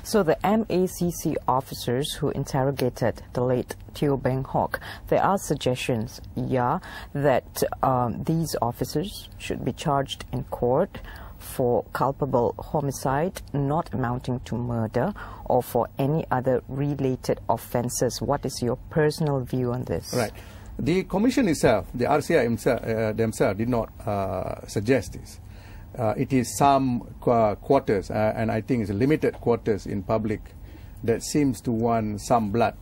So the MACC officers who interrogated the late Teo Beng Hawk, there are suggestions, that these officers should be charged in court for culpable homicide not amounting to murder or for any other related offences. What is your personal view on this? Right. The Commission itself, the RCI themselves did not suggest this. It is some quarters, and I think it's limited quarters in public, that seems to want some blood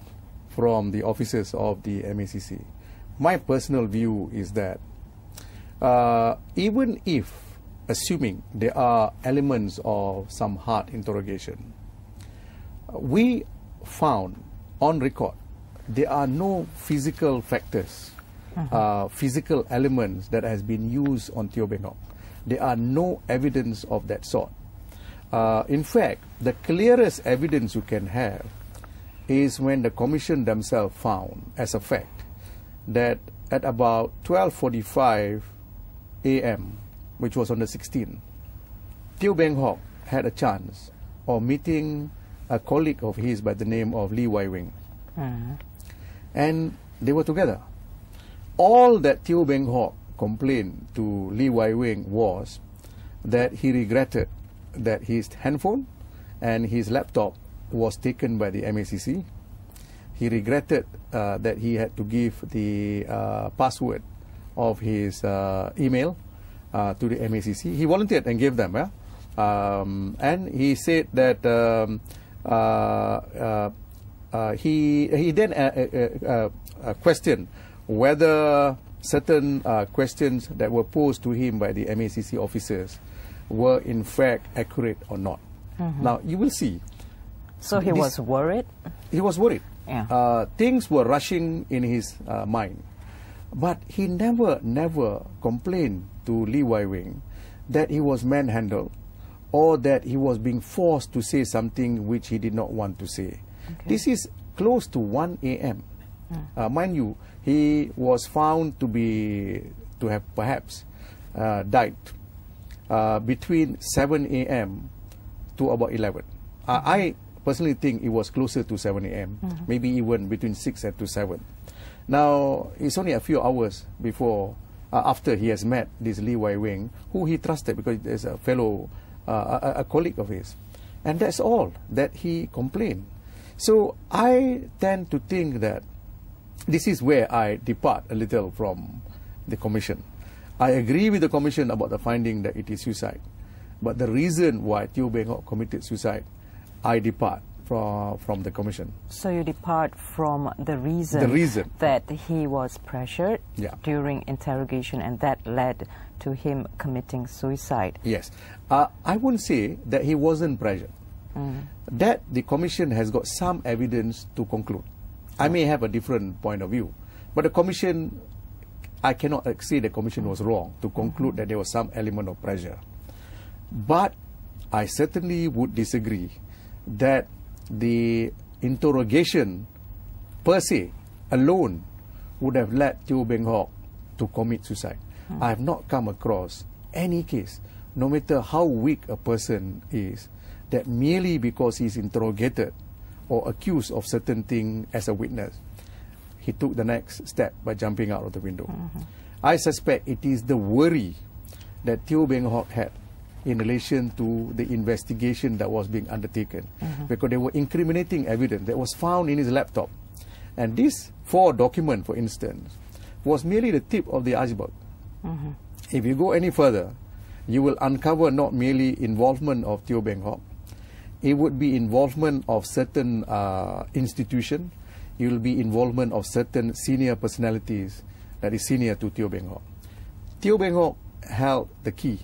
from the officers of the MACC. My personal view is that even if, assuming there are elements of some hard interrogation, we found on record there are no physical factors, physical elements that has been used on Teo Beng Hawk. There are no evidence of that sort. In fact, the clearest evidence you can have is when the Commission themselves found as a fact that at about 12:45 a.m., which was on the 16th, Teo Beng Hawk had a chance of meeting a colleague of his by the name of Lee Wai Wing. And they were together. All that Teo Beng Hawk complained to Lee Wai Wing was that he regretted that his handphone and his laptop was taken by the MACC. He regretted that he had to give the password of his email to the MACC. He volunteered and gave them, and he said that he then questioned whether certain questions that were posed to him by the MACC officers were in fact accurate or not. Now, you will see. So he was worried? He was worried. Yeah. Things were rushing in his mind. But he never complained to Lee Wai Wing that he was manhandled or that he was being forced to say something which he did not want to say. Okay. This is close to 1 a.m. Mind you, he was found to have perhaps died between 7 a.m. to about 11. I personally think it was closer to 7 a.m., maybe even between 6 and to 7. Now, it's only a few hours before, after he has met this Lee Wai Wing, who he trusted because there's a fellow, a colleague of his. And that's all that he complained. So I tend to think that this is where I depart a little from the Commission. I agree with the Commission about the finding that it is suicide. But the reason why Teo Beng Hawk committed suicide, I depart from the Commission. So you depart from the reason that he was pressured during interrogation and that led to him committing suicide. Yes. I wouldn't say that he wasn't pressured. That the Commission has got some evidence to conclude. I may have a different point of view, but the Commission, I cannot say the Commission was wrong to conclude that there was some element of pressure. But I certainly would disagree that the interrogation per se alone would have led Teo Beng Hawk to commit suicide. I have not come across any case, no matter how weak a person is, that merely because he is interrogated or accused of certain thing as a witness, he took the next step by jumping out of the window. I suspect it is the worry that Teo Beng Hawk had in relation to the investigation that was being undertaken, because there were incriminating evidence that was found in his laptop. And this document, for instance, was merely the tip of the iceberg. If you go any further, you will uncover not merely involvement of Teo Beng Hawk, it would be involvement of certain institution, it will be involvement of certain senior personalities that is senior to Teo Beng Hawk. Teo Beng Hawk held the key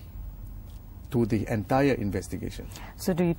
to the entire investigation. So do you